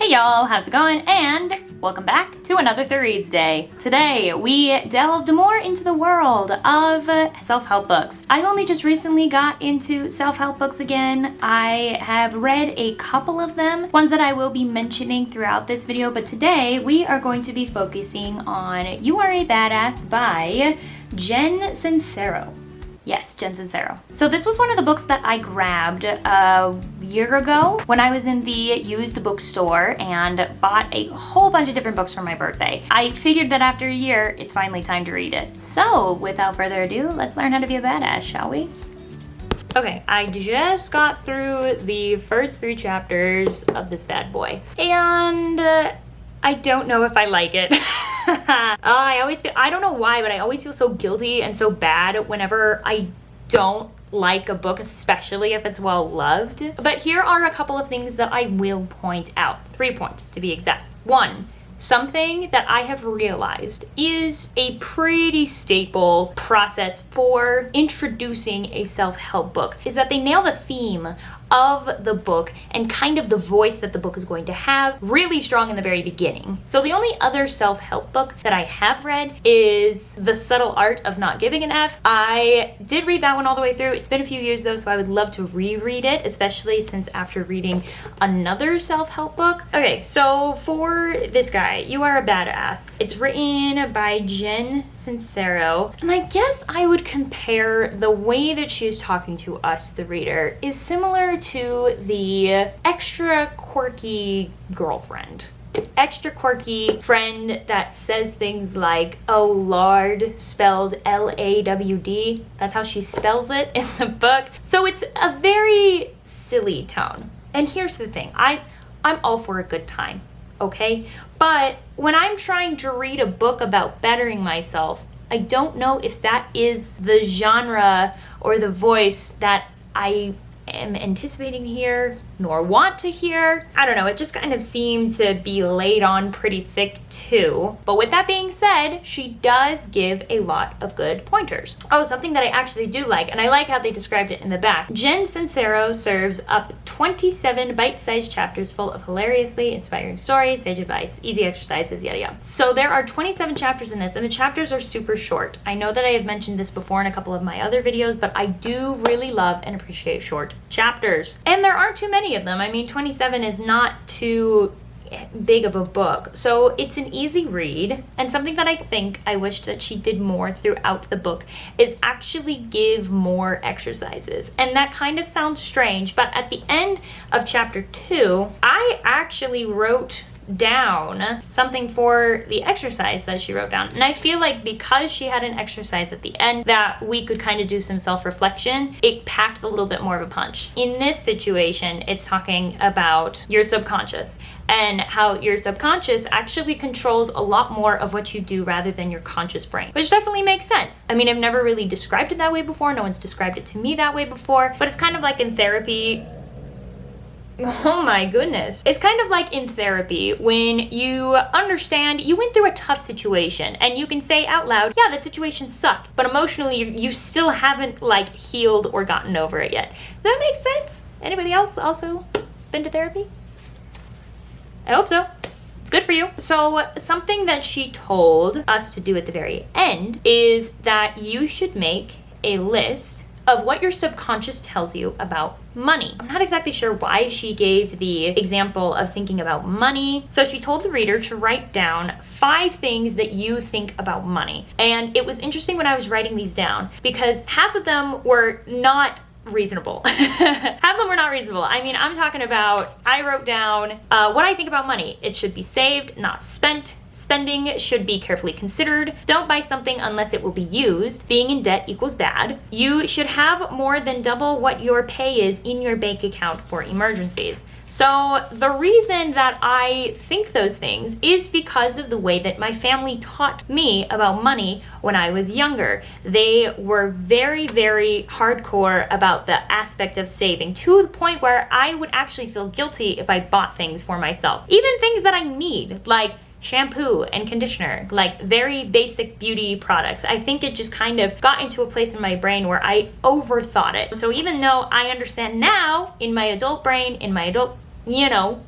Hey y'all, how's it going? And welcome back to another ThurREADSday. Today, we delved more into the world of self-help books. I only just recently got into self-help books again. I have read a couple of them, ones that I will be mentioning throughout this video, but today we are going to be focusing on You Are a Badass by Jen Sincero. Yes, Jen Sincero. So this was one of the books that I grabbed a year ago when I was in the used bookstore and bought a whole bunch of different books for my birthday. I figured that after a year, it's finally time to read it. So without further ado, let's learn how to be a badass, shall we? Okay, I just got through the first 3 chapters of this bad boy, and I don't know if I like it. I don't know why, but I always feel so guilty and so bad whenever I don't like a book, especially if it's well loved. But here are a couple of things that I will point out. 3 points to be exact. 1, something that I have realized is a pretty staple process for introducing a self-help book is that they nail the theme of the book and kind of the voice that the book is going to have really strong in the very beginning. So the only other self-help book that I have read is The Subtle Art of Not Giving an F. I did read that one all the way through. It's been a few years though, so I would love to reread it, especially since after reading another self-help book. Okay, so for this guy, You Are a Badass. It's written by Jen Sincero, and I guess I would compare the way that she is talking to us, the reader, is similar to the extra quirky girlfriend. Extra quirky friend that says things like, oh Lord, spelled L-A-W-D. That's how she spells it in the book. So it's a very silly tone. And here's the thing, I'm all for a good time, okay? But when I'm trying to read a book about bettering myself, I don't know if that is the genre or the voice that I am anticipating here, nor want to hear. I don't know, it just kind of seemed to be laid on pretty thick too. But with that being said, she does give a lot of good pointers. Oh, something that I actually do like, and I like how they described it in the back. Jen Sincero serves up 27 bite-sized chapters full of hilariously inspiring stories, sage advice, easy exercises, yada yada. So there are 27 chapters in this, and the chapters are super short. I know that I have mentioned this before in a couple of my other videos, but I do really love and appreciate short chapters. And there aren't too many of them. I mean, 27 is not too big of a book, so it's an easy read. And something that I think I wish that she did more throughout the book is actually give more exercises. And that kind of sounds strange, but at the end of chapter 2, I actually wrote down something for the exercise that she wrote down. And I feel like because she had an exercise at the end that we could kind of do some self-reflection, it packed a little bit more of a punch. In this situation, it's talking about your subconscious and how your subconscious actually controls a lot more of what you do rather than your conscious brain, which definitely makes sense. I mean, I've never really described it that way before. No one's described it to me that way before, but it's kind of like in therapy. Oh my goodness. It's kind of like in therapy when you understand you went through a tough situation and you can say out loud, yeah, that situation sucked, but emotionally you still haven't like healed or gotten over it yet. Does that make sense? Anybody else also been to therapy? I hope so. It's good for you. So something that she told us to do at the very end is that you should make a list of what your subconscious tells you about money. I'm not exactly sure why she gave the example of thinking about money. So she told the reader to write down 5 things that you think about money. And it was interesting when I was writing these down because half of them were not reasonable. Half of them were not reasonable. I mean, I'm talking about, I wrote down what I think about money. It should be saved, not spent. Spending should be carefully considered. Don't buy something unless it will be used. Being in debt equals bad. You should have more than double what your pay is in your bank account for emergencies. So the reason that I think those things is because of the way that my family taught me about money when I was younger. They were very, very hardcore about the aspect of saving, to the point where I would actually feel guilty if I bought things for myself. Even things that I need, like shampoo and conditioner, like very basic beauty products. I think it just kind of got into a place in my brain where I overthought it. So even though I understand now in my adult brain, in my adult,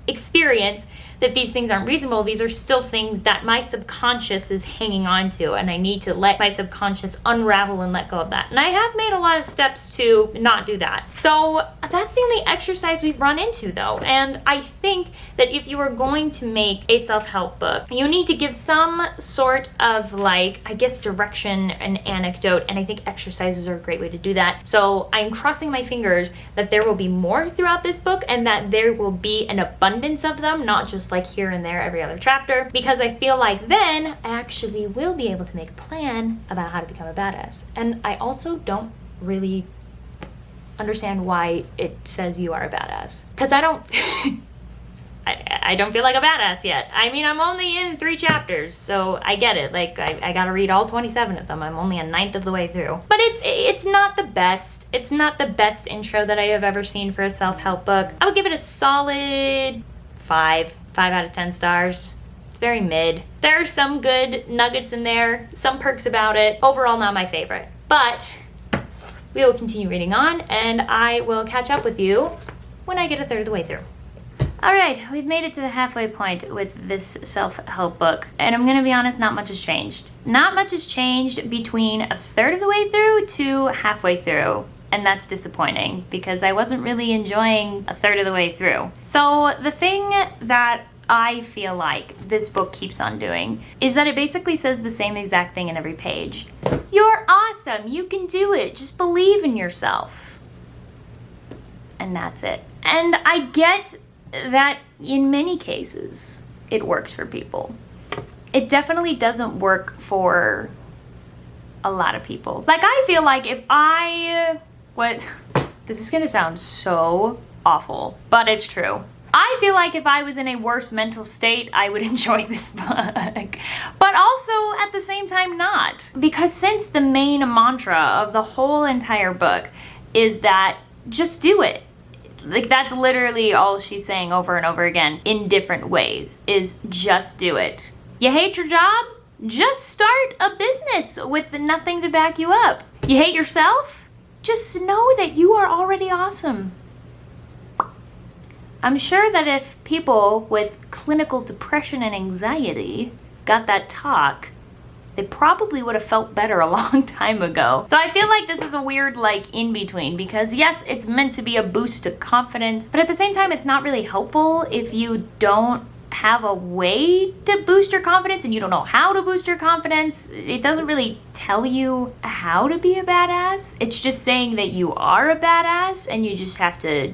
experience, that these things aren't reasonable. These are still things that my subconscious is hanging on to, and I need to let my subconscious unravel and let go of that. And I have made a lot of steps to not do that. So that's the only exercise we've run into though. And I think that if you are going to make a self-help book, you need to give some sort of like, I guess, direction and anecdote. And I think exercises are a great way to do that. So I'm crossing my fingers that there will be more throughout this book and that there will be an abundance of them, not just like here and there every other chapter, because I feel like then I actually will be able to make a plan about how to become a badass. And I also don't really understand why it says you are a badass, because I don't I don't feel like a badass yet. I mean, I'm only in 3 chapters, so I get it. Like, I gotta read all 27 of them. I'm only a 9th of the way through. But it's not the best. It's not the best intro that I have ever seen for a self-help book. I would give it a solid 5 out of 10 stars. It's very mid. There are some good nuggets in there, some perks about it. Overall, not my favorite. But we will continue reading on, and I will catch up with you when I get a third of the way through. All right, we've made it to the halfway point with this self-help book, and I'm gonna be honest, not much has changed. Not much has changed between a third of the way through to halfway through, and that's disappointing because I wasn't really enjoying a third of the way through. So the thing that I feel like this book keeps on doing is that it basically says the same exact thing in every page. You're awesome, you can do it, just believe in yourself. And that's it. And I get that in many cases it works for people. It definitely doesn't work for a lot of people. Like, I feel like if this is gonna sound so awful, but it's true. I feel like if I was in a worse mental state, I would enjoy this book. But also, at the same time, not. Because since the main mantra of the whole entire book is that just do it. Like, that's literally all she's saying over and over again in different ways, is just do it. You hate your job? Just start a business with nothing to back you up. You hate yourself? Just know that you are already awesome. I'm sure that if people with clinical depression and anxiety got that talk, they probably would have felt better a long time ago. So I feel like this is a weird, like, in-between, because yes, it's meant to be a boost to confidence, but at the same time, it's not really helpful if you don't have a way to boost your confidence and you don't know how to boost your confidence. It doesn't really tell you how to be a badass. It's just saying that you are a badass and you just have to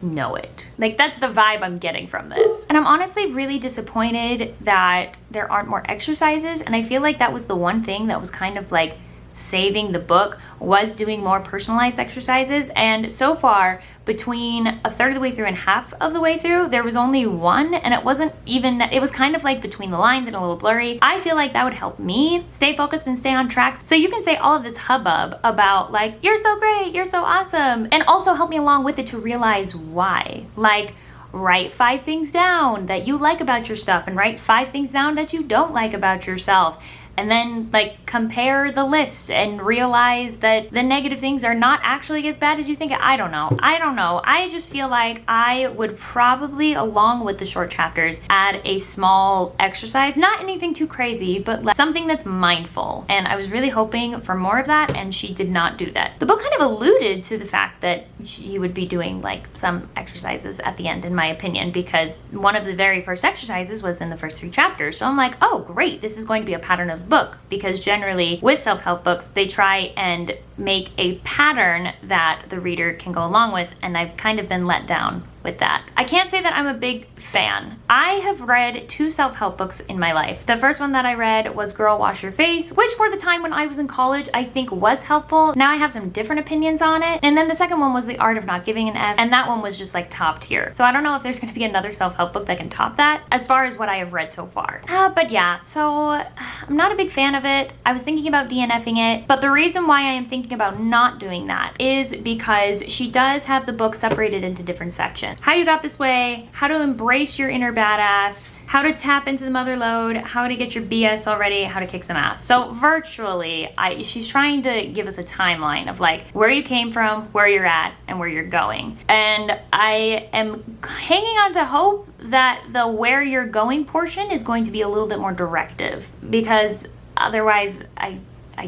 know it. Like, that's the vibe I'm getting from this. And I'm honestly really disappointed that there aren't more exercises, and I feel like that was the one thing that was kind of like saving the book, was doing more personalized exercises. And so far, between a third of the way through and half of the way through, there was only one, and it wasn't even, it was kind of like between the lines and a little blurry. I feel like that would help me stay focused and stay on track. So you can say all of this hubbub about like, you're so great, you're so awesome, and also help me along with it to realize why. Like, write 5 things down that you like about your stuff, and write 5 things down that you don't like about yourself. And then, like, compare the list and realize that the negative things are not actually as bad as you think. I don't know. I just feel like I would probably, along with the short chapters, add a small exercise. Not anything too crazy, but like something that's mindful. And I was really hoping for more of that, and she did not do that. The book kind of alluded to the fact that she would be doing, like, some exercises at the end, in my opinion, because one of the very first exercises was in the first 3 chapters. So I'm like, oh, great. This is going to be a pattern of the book, because generally with self-help books they try and make a pattern that the reader can go along with, and I've kind of been let down with that. I can't say that I'm a big fan. I have read 2 self-help books in my life. The first one that I read was Girl Wash Your Face, which for the time when I was in college I think was helpful. Now I have some different opinions on it. And then the second one was The Art of Not Giving an F, and that one was just like top tier. So I don't know if there's going to be another self-help book that can top that as far as what I have read so far. But yeah, so I'm not a big fan of it. I was thinking about DNFing it, but the reason why I am thinking about not doing that is because she does have the book separated into different sections. section. How you got this way, how to embrace your inner badass, how to tap into the mother lode, how to get your BS already, how to kick some ass. So virtually, she's trying to give us a timeline of like where you came from, where you're at, and where you're going. And I am hanging on to hope that the where you're going portion is going to be a little bit more directive, because otherwise I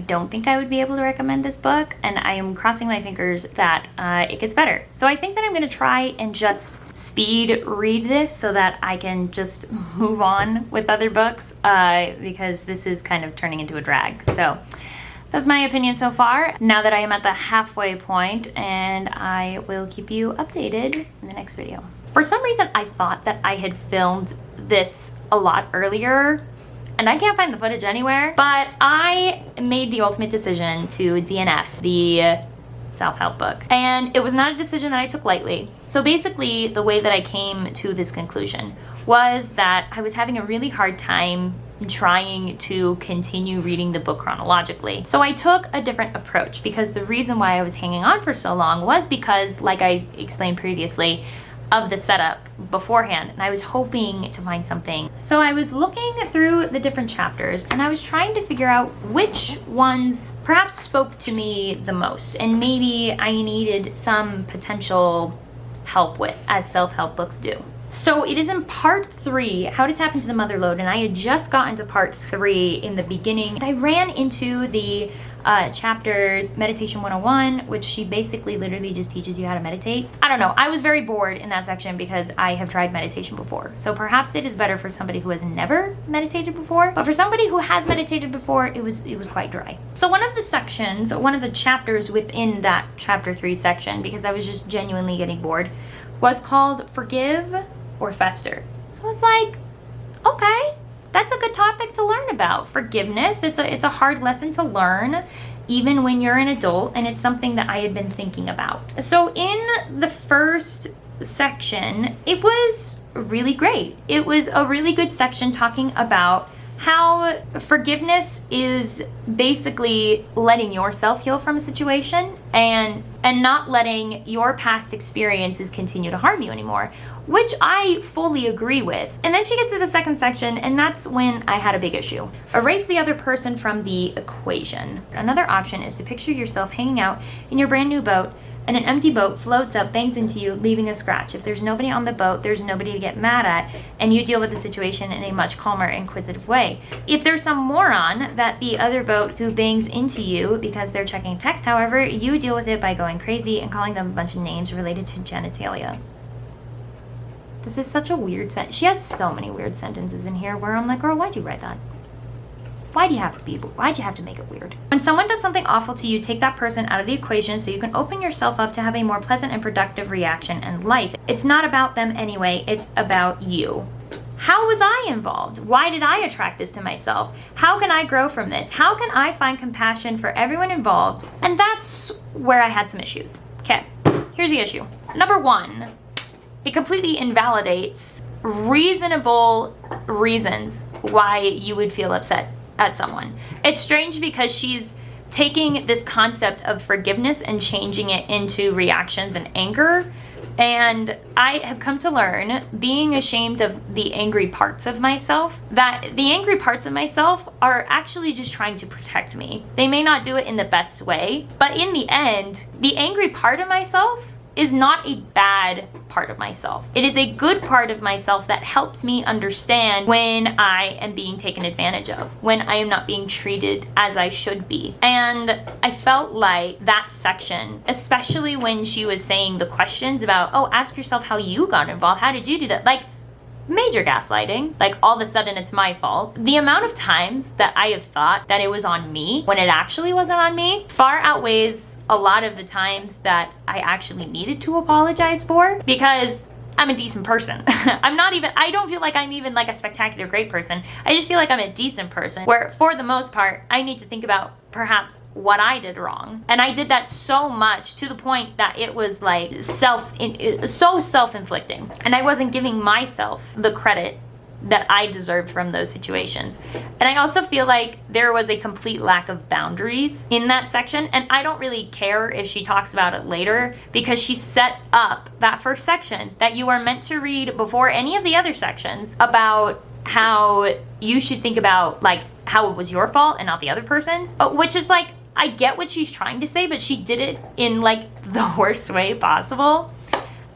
don't think I would be able to recommend this book, and I am crossing my fingers that it gets better. So I think that I'm going to try and just speed read this so that I can just move on with other books, because this is kind of turning into a drag. So that's my opinion so far. Now that I am at the halfway point, and I will keep you updated in the next video. For some reason, I thought that I had filmed this a lot earlier, and I can't find the footage anywhere, but I made the ultimate decision to DNF the self-help book. And it was not a decision that I took lightly. So basically, the way that I came to this conclusion was that I was having a really hard time trying to continue reading the book chronologically. So I took a different approach, because the reason why I was hanging on for so long was because, like I explained previously, of the setup beforehand, and I was hoping to find something. So I was looking through the different chapters, and I was trying to figure out which ones perhaps spoke to me the most, and maybe I needed some potential help with, as self-help books do. So it is in part 3, How to Tap into the Mother Lode, and I had just gotten to part 3 in the beginning. I ran into the chapters Meditation 101, which she basically literally just teaches you how to meditate. I don't know, I was very bored in that section because I have tried meditation before. So perhaps it is better for somebody who has never meditated before, but for somebody who has meditated before, it was quite dry. So one of the sections, one of the chapters within that chapter 3 section, because I was just genuinely getting bored, was called Forgive or Fester. So I was like, okay, that's a good topic to learn about. Forgiveness, it's a hard lesson to learn, even when you're an adult, and it's something that I had been thinking about. So in the first section, it was really great. It was a really good section talking about how forgiveness is basically letting yourself heal from a situation and not letting your past experiences continue to harm you anymore, which I fully agree with. And then she gets to the second section, and that's when I had a big issue. Erase the other person from the equation. Another option is to picture yourself hanging out in your brand new boat, and an empty boat floats up, bangs into you, leaving a scratch. If there's nobody on the boat, there's nobody to get mad at, and you deal with the situation in a much calmer, inquisitive way. If there's some moron that the other boat who bangs into you because they're checking text, however, you deal with it by going crazy and calling them a bunch of names related to genitalia. This is such a weird sentence. She has so many weird sentences in here where I'm like, girl, why'd you write that? Why'd you have to make it weird? When someone does something awful to you, take that person out of the equation so you can open yourself up to have a more pleasant and productive reaction in life. It's not about them anyway, it's about you. How was I involved? Why did I attract this to myself? How can I grow from this? How can I find compassion for everyone involved? And that's where I had some issues. Okay, here's the issue. Number 1, it completely invalidates reasonable reasons why you would feel upset at someone. It's strange because she's taking this concept of forgiveness and changing it into reactions and anger. And I have come to learn, being ashamed of the angry parts of myself, that the angry parts of myself are actually just trying to protect me. They may not do it in the best way, but in the end, the angry part of myself is not a bad part of myself. It is a good part of myself that helps me understand when I am being taken advantage of, when I am not being treated as I should be. And I felt like that section, especially when she was saying the questions about, oh, ask yourself how you got involved. How did you do that? Like, major gaslighting. Like, all of a sudden it's my fault. The amount of times that I have thought that it was on me when it actually wasn't on me far outweighs a lot of the times that I actually needed to apologize for, because I'm a decent person. I don't feel like I'm even like a spectacular great person. I just feel like I'm a decent person where, for the most part, I need to think about perhaps what I did wrong. And I did that so much to the point that it was like so self-inflicting. And I wasn't giving myself the credit that I deserved from those situations. And I also feel like there was a complete lack of boundaries in that section, and I don't really care if she talks about it later, because she set up that first section that you are meant to read before any of the other sections about how you should think about like how it was your fault and not the other person's, which is like, I get what she's trying to say, but she did it in like the worst way possible.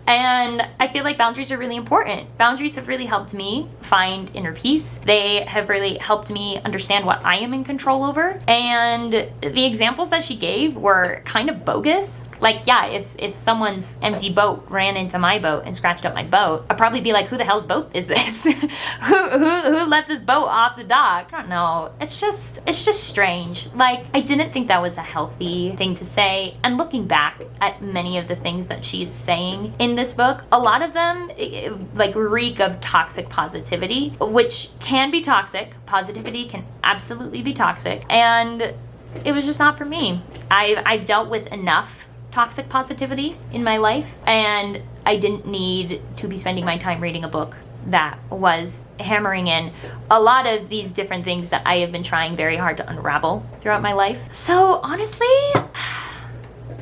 And I feel like boundaries are really important. Boundaries have really helped me find inner peace. They have really helped me understand what I am in control over. And the examples that she gave were kind of bogus. Like, yeah, if someone's empty boat ran into my boat and scratched up my boat, I'd probably be like, who the hell's boat is this? who left this boat off the dock? I don't know. It's just strange. Like, I didn't think that was a healthy thing to say. And looking back at many of the things that she is saying in this book, a lot of them like reek of toxic positivity, which can be toxic. Positivity can absolutely be toxic. And it was just not for me. I've dealt with enough toxic positivity in my life, and I didn't need to be spending my time reading a book that was hammering in a lot of these different things that I have been trying very hard to unravel throughout my life. So honestly,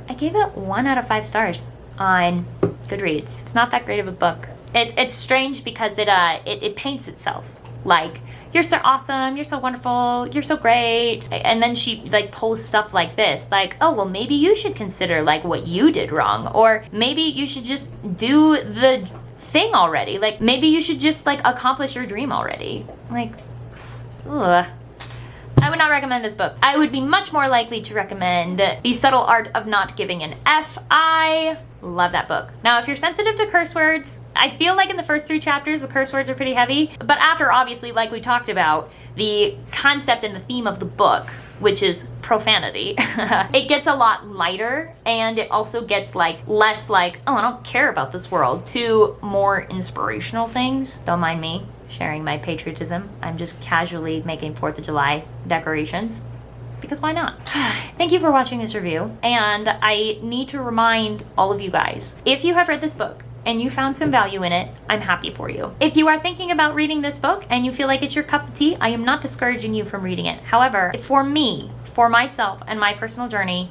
I gave it 1 out of 5 stars on Goodreads. It's not that great of a book. It's strange because it paints itself like, you're so awesome, you're so wonderful, you're so great. And then she like pulls stuff like this, like, oh, well, maybe you should consider like what you did wrong, or maybe you should just do the thing already. Like, maybe you should just like accomplish your dream already. Like, ugh. I would not recommend this book. I would be much more likely to recommend The Subtle Art of Not Giving an F. I love that book. Now, if you're sensitive to curse words, I feel like in the first 3 chapters, the curse words are pretty heavy. But after, obviously, like we talked about, the concept and the theme of the book, which is profanity, it gets a lot lighter, and it also gets like less like, oh, I don't care about this world, to more inspirational things. Don't mind me sharing my patriotism. I'm just casually making 4th of July decorations, because why not? Thank you for watching this review, and I need to remind all of you guys, if you have read this book and you found some value in it, I'm happy for you. If you are thinking about reading this book and you feel like it's your cup of tea, I am not discouraging you from reading it. However, for me, for myself and my personal journey,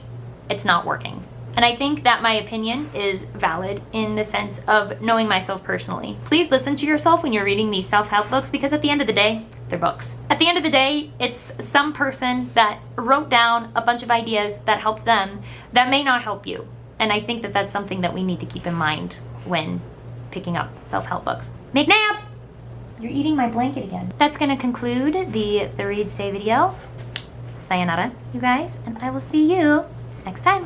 it's not working. And I think that my opinion is valid in the sense of knowing myself personally. Please listen to yourself when you're reading these self-help books, because at the end of the day, they're books. At the end of the day, it's some person that wrote down a bunch of ideas that helped them that may not help you. And I think that that's something that we need to keep in mind when picking up self-help books. McNabb! You're eating my blanket again. That's gonna conclude the ThurREADSday video. Sayonara, you guys, and I will see you next time.